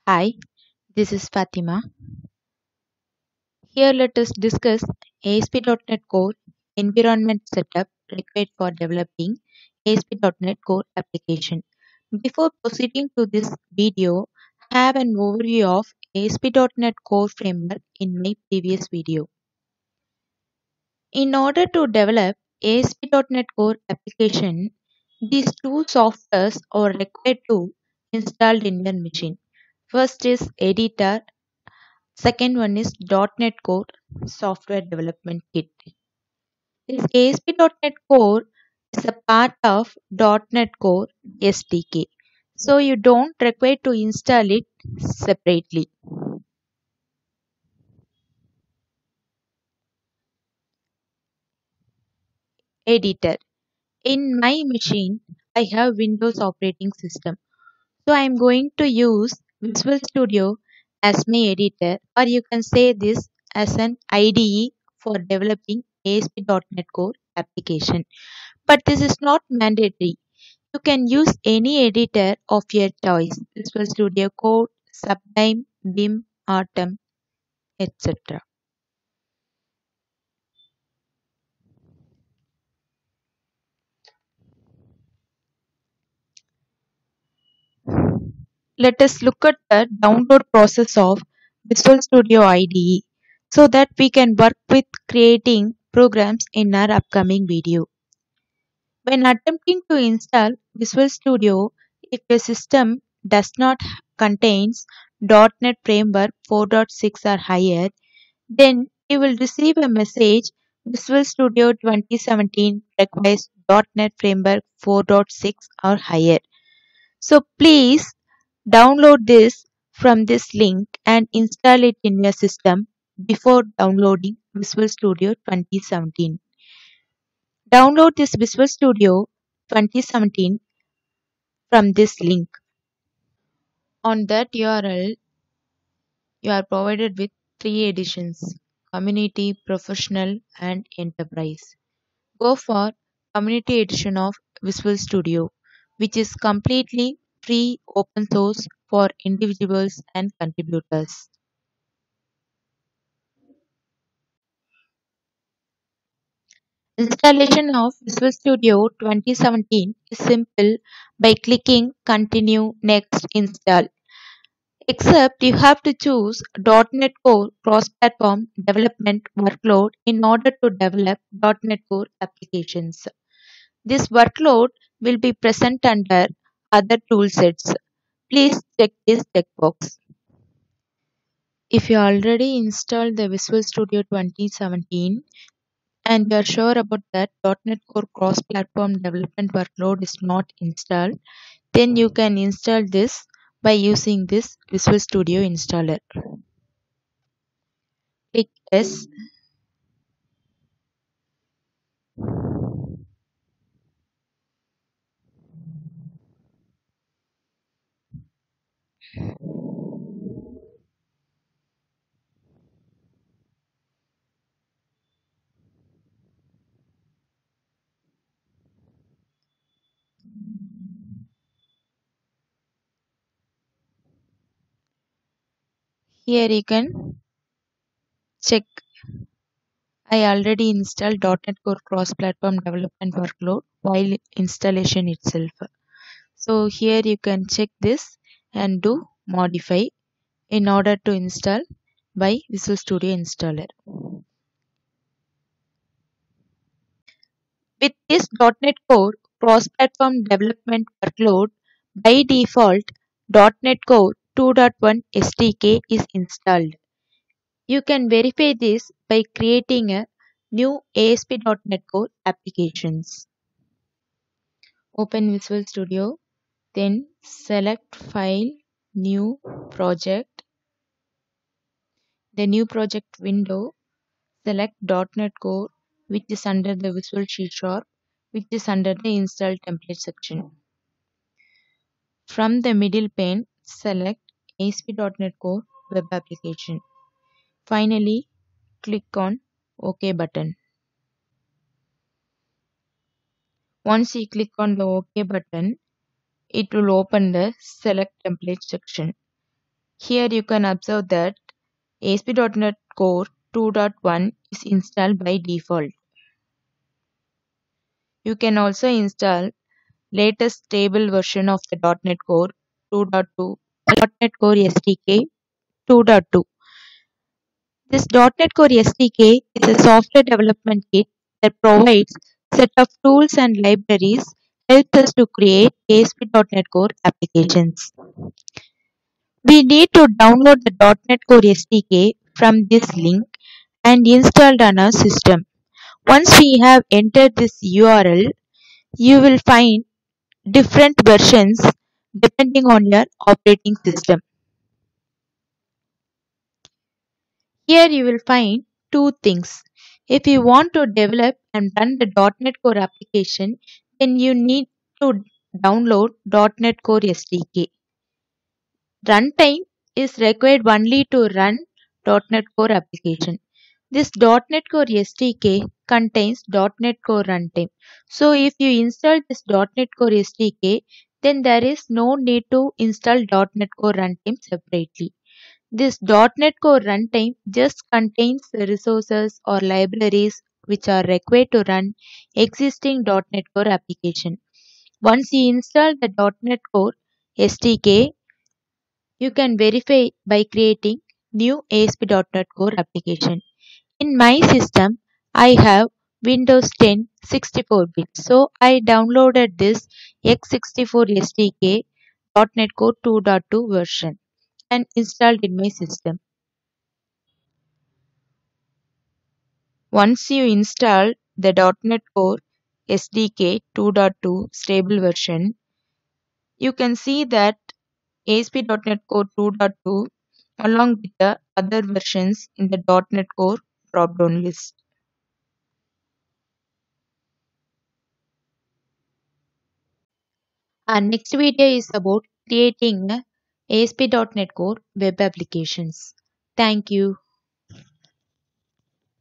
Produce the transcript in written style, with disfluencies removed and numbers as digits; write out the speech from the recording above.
Hi, this is Fatima. Here let us discuss ASP.NET Core environment setup required for developing ASP.NET Core application. Before proceeding to this video, I have an overview of ASP.NET Core framework in my previous video. In order to develop ASP.NET Core application, these two softwares are required to install in your machine. First is editor. Second one is .NET Core Software Development Kit. This ASP.NET Core is a part of .NET Core SDK. So you don't require to install it separately. Editor. In my machine, I have Windows operating system. So I am going to use Visual Studio as my editor, or you can say this as an IDE for developing ASP.NET Core application. But this is not mandatory. You can use any editor of your choice: Visual Studio Code, Sublime, Vim, Atom, etc. Let us look at the download process of Visual Studio IDE so that we can work with creating programs in our upcoming video. When attempting to install Visual Studio, if your system does not contains .NET Framework 4.6 or higher, then you will receive a message: Visual Studio 2017 requires .NET Framework 4.6 or higher. So please download this from this link and install it in your system before downloading Visual Studio 2017. Download this Visual Studio 2017 from this link. On that URL, you are provided with three editions: Community, Professional, and Enterprise. Go for Community Edition of Visual Studio, which is completely free open source for individuals and contributors. Installation of Visual Studio 2017 is simple by clicking Continue, Next, Install. Except you have to choose .NET Core cross-platform development workload in order to develop .NET Core applications. This workload will be present under other toolsets. Please check this checkbox. If you already installed the Visual Studio 2017 and you are sure about that .NET Core cross-platform development workload is not installed, then you can install this by using this Visual Studio installer. Click Yes. Here you can check. I already installed .NET Core cross-platform development workload while installation itself. So here you can check this and do modify in order to install by Visual Studio installer. With this .NET Core cross-platform development workload, by default .NET Core 2.1 SDK is installed. You can verify this by creating a new ASP.NET Core applications. Open Visual Studio, then select File, New Project. The new project window, select .NET Core, which is under the Visual C#, which is under the Install Template section. From the middle pane, select ASP.NET Core Web Application. Finally, click on OK button. Once you click on the OK button, it will open the Select Template section. Here you can observe that ASP.NET Core 2.1 is installed by default. You can also install latest stable version of the .NET Core 2.2, .NET Core SDK 2.2. This .NET Core SDK is a software development kit that provides set of tools and libraries helps us to create ASP.NET Core applications. We need to download the .NET Core SDK from this link and installed on our system. Once we have entered this URL, you will find different versions depending on your operating system. Here you will find two things. If you want to develop and run the .NET Core application, then you need to download .NET Core SDK. Runtime is required only to run .NET Core application. This .NET Core SDK contains .NET Core runtime. So if you install this .NET Core SDK, then there is no need to install .NET Core runtime separately. This .NET Core runtime just contains the resources or libraries which are required to run existing .NET Core application. Once you install the .NET Core SDK, you can verify by creating new ASP.NET Core application. In my system, I have Windows 10 64-bit. So I downloaded this x64 SDK .NET Core 2.2 version and installed in my system. Once you install the .NET Core SDK 2.2 stable version, you can see that ASP.NET Core 2.2 along with the other versions in the .NET Core drop-down list. Our next video is about creating ASP.NET Core web applications. Thank you.